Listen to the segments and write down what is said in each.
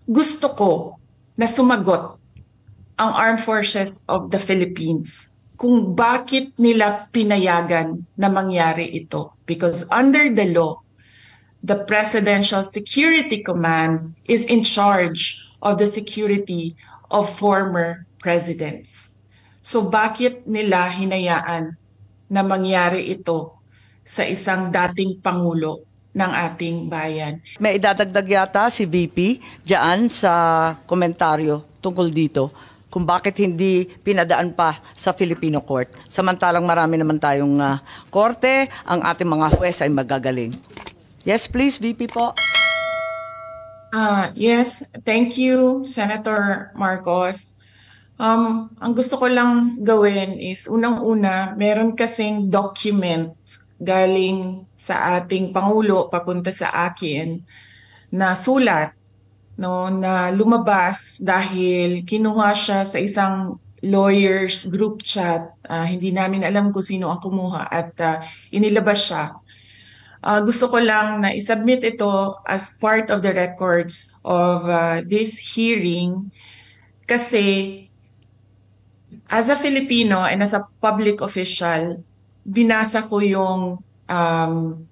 Gusto ko na sumagot ang Armed Forces of the Philippines kung bakit nila pinayagan na mangyari ito. Because under the law, the Presidential Security Command is in charge of the security of former presidents. So bakit nila hinayaan na mangyari ito sa isang dating pangulo ng ating bayan? May idadagdag yata si VP diyan sa komentaryo tungkol dito kung bakit hindi pinadaan pa sa Filipino court. Samantalang marami naman tayong korte, ang ating mga huwes ay magagaling. Yes, please, VP po. Yes, thank you, Senator Marcos. Ang gusto ko lang gawin is, unang-una, meron kasing document galing sa ating Pangulo papunta sa akin na sulat, no, na lumabas dahil kinuha siya sa isang lawyers group chat. Hindi namin alam kung sino ang kumuha at inilabas siya. Gusto ko lang na isubmit ito as part of the records of this hearing kasi as a Filipino and as a public official, binasa ko yung ang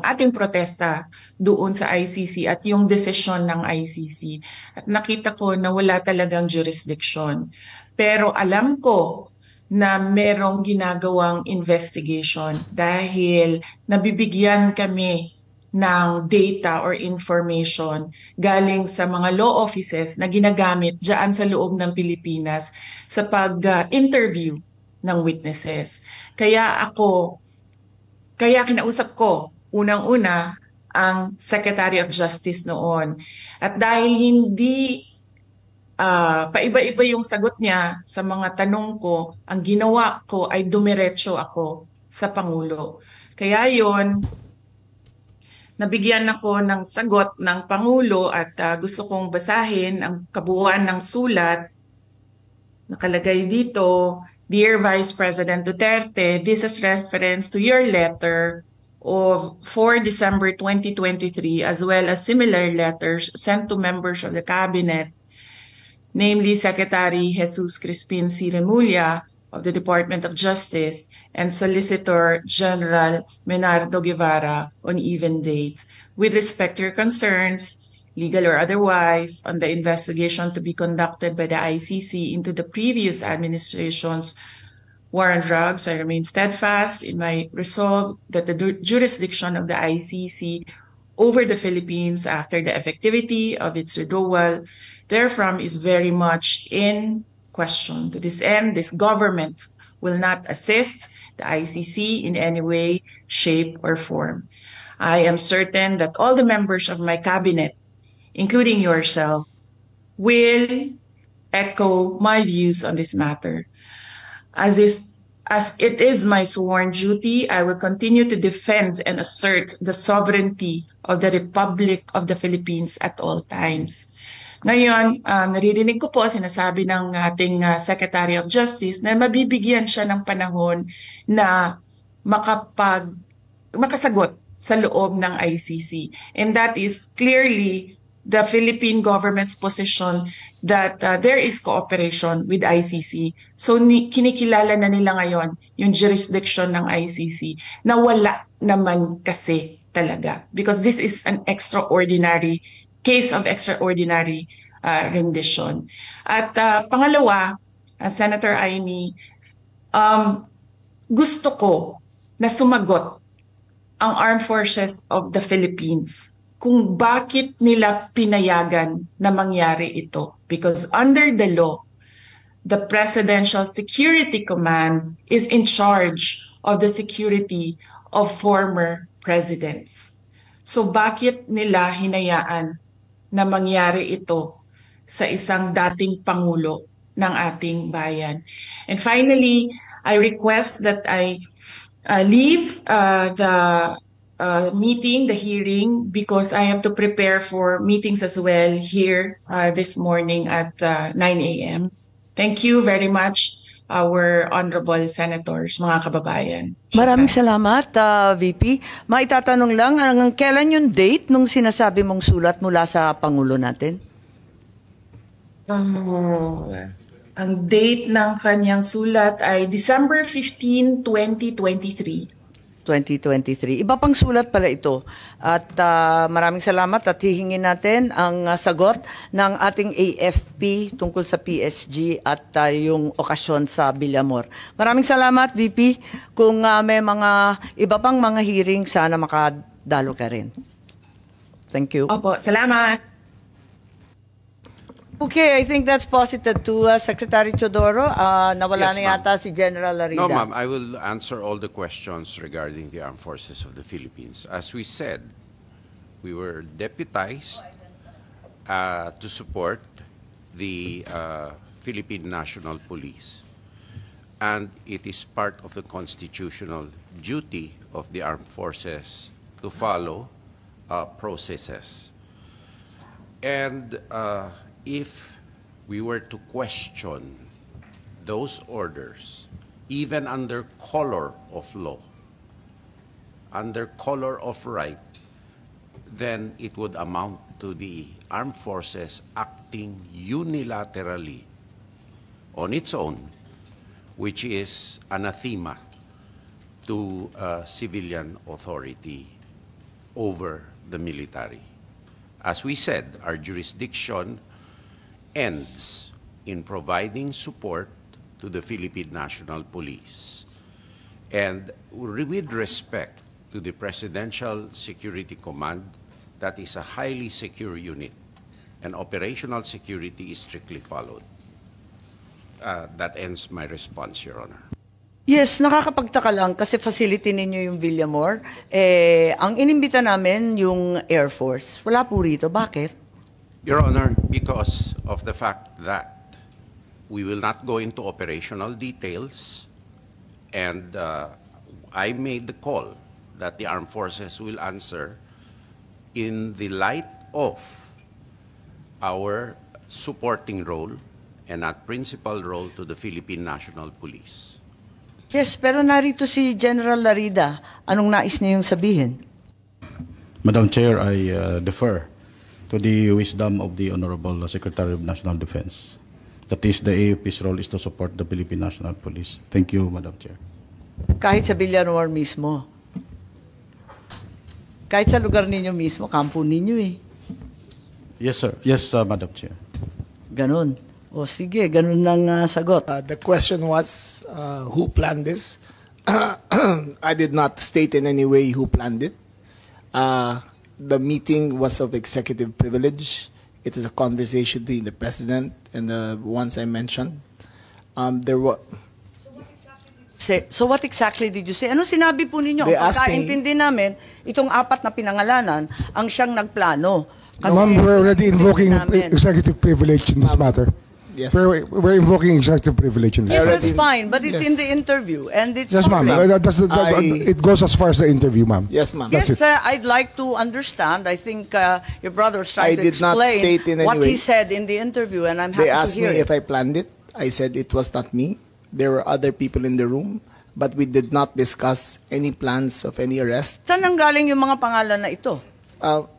ating protesta doon sa ICC at yung desisyon ng ICC. At nakita ko na wala talagang jurisdiction. Pero alam ko na merong ginagawang investigation dahil nabibigyan kami ng data or information galing sa mga law offices na ginagamit dyan sa loob ng Pilipinas sa pag-interview ng witnesses. Kaya kinausap ko unang-una ang Secretary of Justice noon. At dahil hindi paiba-iba yung sagot niya sa mga tanong ko, ang ginawa ko ay dumiretso ako sa Pangulo. Kaya yon, nabigyan ako ng sagot ng Pangulo at gusto kong basahin ang kabuuan ng sulat. Nakalagay dito, Dear Vice President Duterte, this is reference to your letter of 4 December 2023 as well as similar letters sent to members of the Cabinet, namely Secretary Jesus Crispin C. Remulla of the Department of Justice and Solicitor General Menardo Guevara on even date. With respect to your concerns, legal or otherwise, on the investigation to be conducted by the ICC into the previous administration's war on drugs, I remain steadfast in my resolve that the jurisdiction of the ICC over the Philippines after the effectivity of its withdrawal therefrom is very much in question. To this end, this government will not assist the ICC in any way, shape, or form. I am certain that all the members of my cabinet, including yourself, will echo my views on this matter. As it is my sworn duty, I will continue to defend and assert the sovereignty of the Republic of the Philippines at all times. Ngayon, naririnig ko po sinasabi ng ating Secretary of Justice na mabibigyan siya ng panahon na makasagot sa loob ng ICC. And that is clearly the Philippine government's position that there is cooperation with ICC. So kinikilala na nila ngayon yung jurisdiction ng ICC na wala naman kasi talaga. Because this is an extraordinary case of extraordinary rendition. At pangalawa, Senator Amy, gusto ko na sumagot ang Armed Forces of the Philippines kung bakit nila pinayagan na mangyari ito. Because under the law, the Presidential Security Command is in charge of the security of former presidents. So bakit nila hinayaan na mangyari ito sa isang dating pangulo ng ating bayan? And finally, I request that I leave the meeting, the hearing, because I have to prepare for meetings as well here this morning at 9 a.m. Thank you very much our honorable senators, mga kababayan. Maraming salamat, VP. Maitatanong lang, kailan yung date nung sinasabi mong sulat mula sa Pangulo natin? Ang date ng kanyang sulat ay December 15, 2023. 2023. Iba pang sulat pala ito. At maraming salamat at hihingin natin ang sagot ng ating AFP tungkol sa PSG at yung okasyon sa Villamor. Maraming salamat, VP. Kung may mga iba pang mga hearing, sana makadalo ka rin. Thank you. Opo, salamat. Okay, I think that's posited to Secretary Chodoro. Nawala Yes, na yata si General Larida. No, ma'am. I will answer all the questions regarding the armed forces of the Philippines. As we said, we were deputized to support the Philippine National Police. And it is part of the constitutional duty of the armed forces to follow processes. And if we were to question those orders, even under color of law, under color of right, then it would amount to the armed forces acting unilaterally on its own, which is anathema to civilian authority over the military. As we said, our jurisdiction ends in providing support to the Philippine National Police. And with respect to the Presidential Security Command, that is a highly secure unit, and operational security is strictly followed. That ends my response, Your Honor. Yes, nakakapagtaka lang kasi facility ninyo yung Villamor. Ang inimbita namin yung Air Force. Wala po rito. Bakit? Your Honor, because of the fact that we will not go into operational details, and I made the call that the armed forces will answer in the light of our supporting role and not principal role to the Philippine National Police. Yes, pero narito si General Larida. Anong nais niya yung sabihin? Madam Chair, I defer to the wisdom of the Honorable Secretary of National Defense. That is, the AFP's role is to support the Philippine National Police. Thank you, Madam Chair. Kahit sa Villamor mismo. Kahit sa lugar ninyo mismo, kampo ninyo eh. Yes, sir. Yes, Madam Chair. Ganun. O sige, ganun lang sagot. The question was, who planned this? I did not state in any way who planned it. The meeting was of executive privilege. It is a conversation between the President and the ones I mentioned. There were... So what exactly did you say? Ano sinabi po ninyo? They Ang asked me- pagkaintindi namin, itong apat na pinangalanan, ang siyang nagplano. Kasi Ma'am, we're already invoking namin. executive privilege in this matter. Yes. We're invoking executive privilege in this. Yes, Already- that's fine, but it's Yes. in the interview and it's Yes, ma'am. public. It goes as far as the interview, ma'am. Yes, ma'am. That's Yes, I'd like to understand. I think your brother was trying I to did not explain state in any what he way. said in the interview, and I'm happy They to asked hear me it. if I planned it. I said it was not me. There were other people in the room, but we did not discuss any plans of any arrest. Saan nanggaling yung mga pangalan na ito?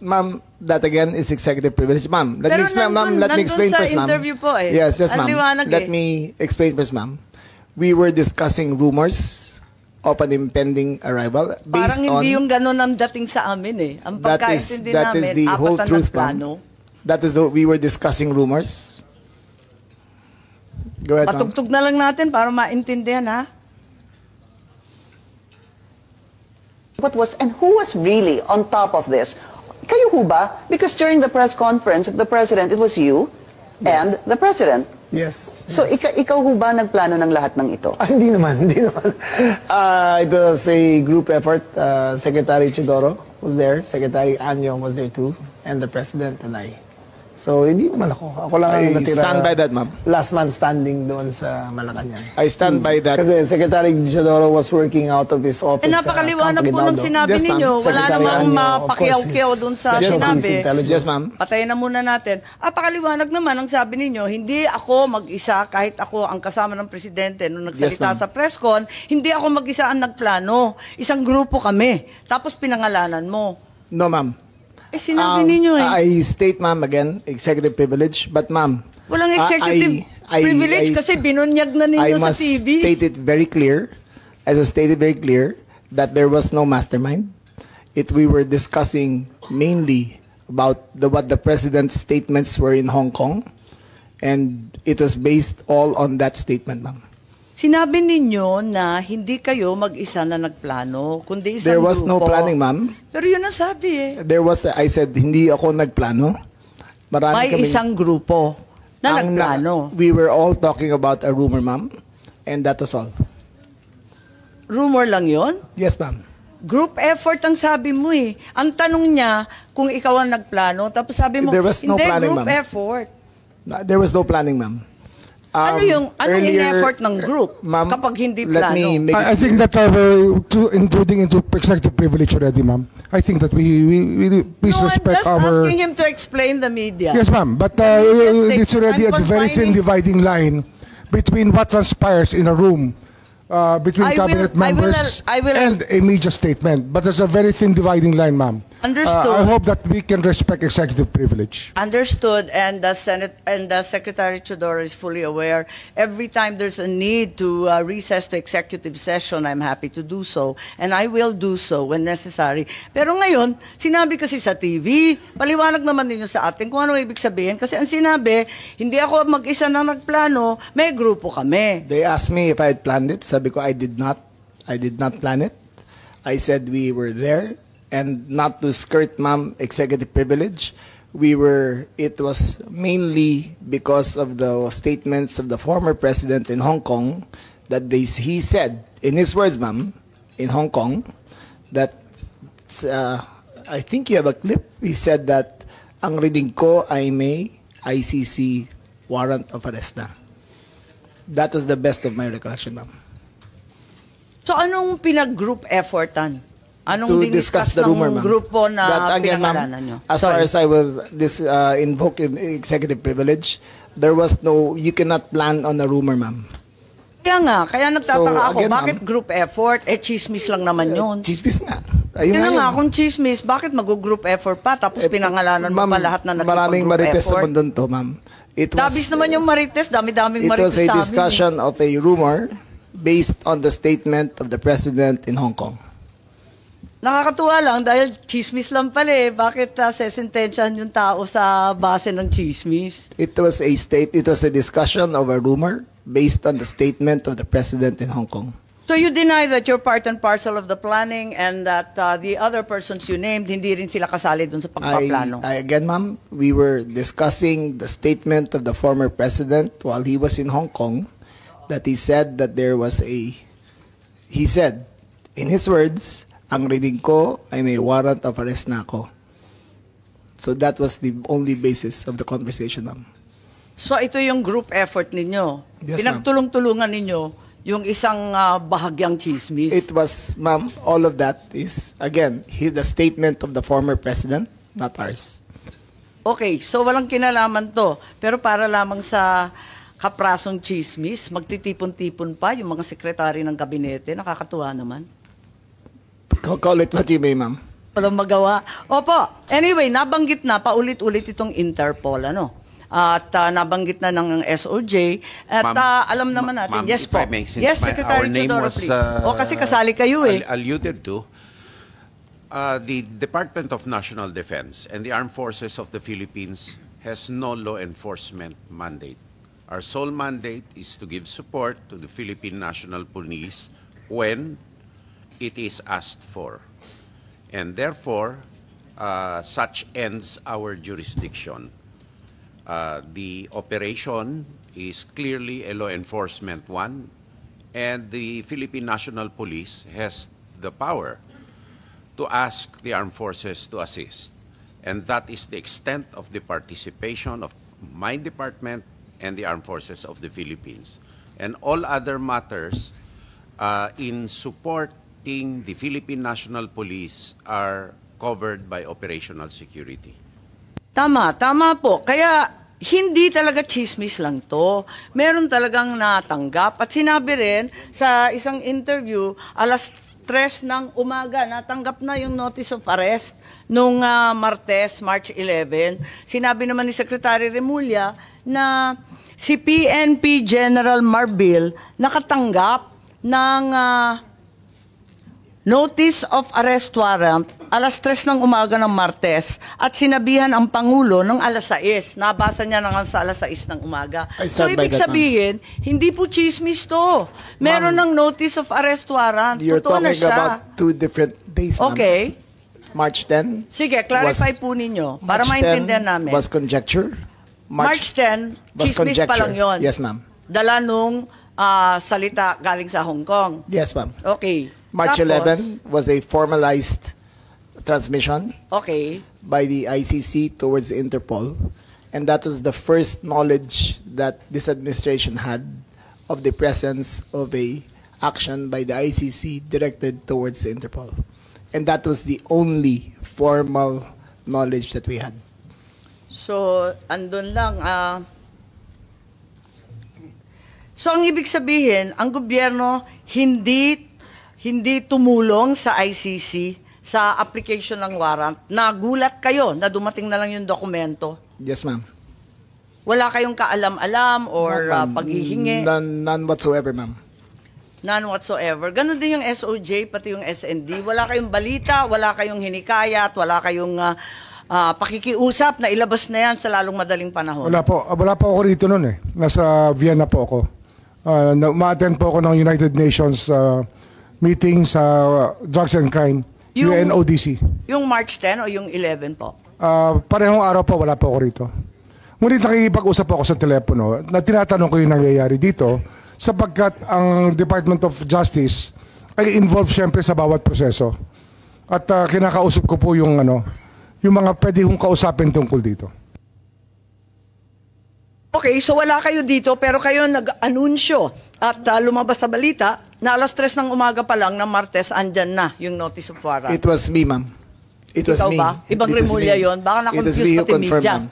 Ma'am, that again is executive privilege. Ma'am, let Pero me explain, ma'am. nandun- Let me nandun explain sa first, ma'am. interview po eh. Yes, yes, Ang ma'am. liwanag Let eh. me explain first, ma'am. We were discussing rumors of an impending arrival Parang based on... hindi yung ganun ang dating sa amin eh. Ang pagkaintindi that namin, is the whole apat na truth, nagplano. ma'am. That is we were discussing rumors. Go ahead, ma'am. Patugtog na lang natin para maintindihan ha. What was and who was really on top of this? Kayo ho ba? Because during the press conference of the President, it was you and the President. Yes. So ikaw ho ba nagplano ng lahat ng ito? Hindi naman, hindi naman. It was a group effort. Secretary Chidoro was there. Secretary Anyong was there too. And the President and I. So, hindi naman ako. Ako lang ang I natira. stand by that, ma'am. Last man standing doon sa Malacanang. I stand by that. Kasi Secretary Isidoro was working out of his office. Napakaliwanag po ng sinabi Yes, ma'am. ninyo. Wala Secretary namang Anyo, mapakiyaw-kiyaw of course, dun sa Special sinabi. Police Intelligence. Yes, ma'am. Patayin na muna natin. Pakaliwanag naman ang sabi ninyo, hindi ako mag-isa, kahit ako ang kasama ng presidente nung nagsalita Yes, ma'am. sa press con, hindi ako mag-isa ang nagplano. Isang grupo kami. Tapos pinangalanan mo. No, ma'am. Sinabi ninyo I state, ma'am, again, executive privilege. But, ma'am, Walang executive privilege kasi binunyag na I ninyo sa must TV. state it very clear, as I stated very clear, that there was no mastermind. We were discussing mainly about what the president's statements were in Hong Kong, and it was based all on that statement, ma'am. Sinabi ninyo na hindi kayo mag-isa na nagplano, kundi isang There was no grupo. planning, ma'am. Pero yun ang sabi I said, hindi ako nagplano. Marami May kaming- isang grupo na Ang nagplano. We were all talking about a rumor, ma'am, and that was all. Rumor lang yon. Yes, ma'am. Group effort ang sabi mo eh. Ang tanong niya kung ikaw ang nagplano, tapos sabi mo, There was no hindi, planning, group ma'am. effort. There was no planning, ma'am. Anong Earlier, in-effort ng group ma'am, kapag hindi let plano? me make I think that we're intruding into executive privilege already, ma'am. I think that we please No, I'm respect just our... asking him to explain the media. Yes, ma'am. But media it's already a I'm very thin confining- dividing line between what transpires in a room between cabinet members I will- and a media statement. But there's a very thin dividing line, ma'am. Understood. I hope that we can respect executive privilege. Understood, and the Senate and the Secretary Chodoro is fully aware. Every time there's a need to recess to executive session, I'm happy to do so, and I will do so when necessary. Pero ngayon, sinabi kasi sa TV, paliwanag naman ninyo sa atin kung ano ibig sabihin. Kasi ang sinabi, hindi ako mag-isa na nagplano, may grupo kami. They asked me if I had planned it. Sabi ko, I did not. I did not plan it. I said we were there, and not to skirt, ma'am, executive privilege. It was mainly because of the statements of the former president in Hong Kong that he said, in his words, ma'am, in Hong Kong, that, I think you have a clip, he said that, ang reading ko ay may ICC warrant of arrest na. That was the best of my recollection, ma'am. So anong pinag-group effortan? Anong To diniscuss discuss the rumor, ng ma'am. grupo na That, again, ma'am, pinangalanan nyo? as far as I will invoke in executive privilege, there was no, you cannot plan on a rumor, ma'am. Kaya nagtataka So, ako, again, bakit ma'am, group effort? Chismis lang naman yun. Chismis nga. Ayun Yun na nga, yun. kung chismis, bakit mag-group effort pa? Tapos pinangalanan mo Ma'am, pa lahat na maraming nagpag-group marites sa effort. mundo to, ma'am. Dabis naman yung marites, dami-daming It marites was a sa amin. discussion of a rumor based on the statement of the president in Hong Kong. Nakakatuwa lang dahil chismis lang pala eh. Bakit sesentensyahan yung tao sa base ng chismis? It was a discussion of a rumor based on the statement of the president in Hong Kong. So you deny that you're part and parcel of the planning and that the other persons you named, hindi rin sila kasali dun sa pagpaplano? Again, ma'am, we were discussing the statement of the former president while he was in Hong Kong, that he said that he said, in his words, ang reading ko ay may warrant of arrest na ako. So that was the only basis of the conversation, ma'am. So ito yung group effort ninyo? Yes, ma'am. Pinagtulong-tulungan ninyo yung isang bahagyang chismis? It was, ma'am, all of that is, again, the statement of the former president, not ours. Okay, so walang kinalaman to. Pero para lamang sa kaprasong chismis, magtitipon-tipon pa yung mga sekretary ng kabinete. Nakakatuwa naman. Call it what you may, ma'am. Walang magawa. Opo, anyway, nabanggit na paulit-ulit itong Interpol, ano? At nabanggit na ng SOJ. At Ma'am, alam naman natin. ma'am, Yes if po. I may, since Yes, our Secretary name Chodoro, was, please. Kasi kasali kayo eh. alluded to, the Department of National Defense and the Armed Forces of the Philippines has no law enforcement mandate. Our sole mandate is to give support to the Philippine National Police when it is asked for. And therefore, such ends our jurisdiction. The operation is clearly a law enforcement one, and the Philippine National Police has the power to ask the armed forces to assist. And that is the extent of the participation of my department and the Armed Forces of the Philippines. And all other matters in supporting the Philippine National Police are covered by operational security. Tama po. Kaya hindi talaga chismis lang to. Meron talagang natanggap. At sinabi rin sa isang interview, alas 3 ng umaga, natanggap na yung notice of arrest nung Martes, March 11. Sinabi naman ni Secretary Remulla na si PNP General Marbil nakatanggap ng notice of arrest warrant alas 3 ng umaga ng Martes at sinabihan ang Pangulo ng alas 6. Nabasa niya na nga sa alas 6 ng umaga. So ibig sabihin, hindi po chismis to. Meron ng notice of arrest warrant. You're Totoo na talking siya. about 2 different days, ma'am. Okay. March 10. Sige, clarify po ninyo para maintindihan namin. Was conjecture. March 10, was chismis pa lang yun. Yes, ma'am. Dala nung salita galing sa Hong Kong. Yes, ma'am. Okay. March Tapos, 11 was a formalized transmission okay. by the ICC towards Interpol. And that was the first knowledge that this administration had of the presence of a action by the ICC directed towards Interpol. And that was the only formal knowledge that we had. So, andun lang. So, ang ibig sabihin, ang gobyerno hindi tumulong sa ICC sa application ng warrant. Nagulat kayo na dumating na lang yung dokumento. Yes, ma'am. Wala kayong kaalam-alam or paghihingi? None whatsoever, ma'am. None whatsoever. Ganon din yung SOJ, pati yung SND. Wala kayong balita, wala kayong hinikayat, wala kayong pakikiusap na ilabas na yan sa lalong madaling panahon. Wala po ako rito noon eh. Nasa Vienna po ako. Ma-attend po ako ng United Nations meeting sa Drugs and Crime, UNODC. Yung March 10 o yung 11 po? Parehong araw po, wala po ako rito. Ngunit nakikipag-usap ako sa telepono na tinatanong ko yung nangyayari dito sapagkat ang Department of Justice ay involved siyempre sa bawat proseso. At kinakausap ko po yung mga pwede kong kausapin tungkol dito. Okay, so wala kayo dito pero kayo nag-anunsyo at lumabas sa balita na alas 3 ng umaga pa lang ng Martes andyan na yung notice of warrant. It was me, ma'am. It was Ikaw me. Ba? Ibang Remulla yun. Baka na-confuse pati media.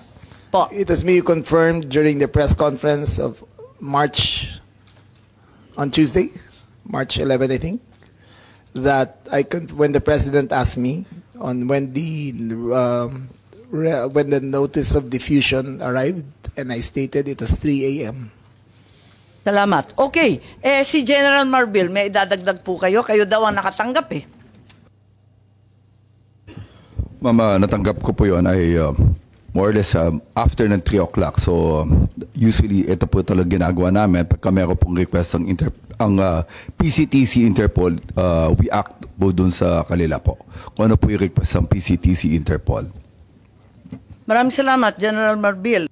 Po. It was me who confirmed during the press conference of March on Tuesday, March 11, I think, that when the president asked me on when the notice of diffusion arrived, and I stated it was 3 a.m. Salamat. Okay. Si General Marbil, may idadagdag po kayo. Kayo daw ang nakatanggap eh. Mama, natanggap ko po yun ay more or less after ng 3 o'clock. So, usually, ito po talaga ginagawa namin. Pagka meron pong request ang PCTC Interpol, we act po dun sa kanila po. Kung ano po yung request ng PCTC Interpol. Maraming salamat, General Marbil.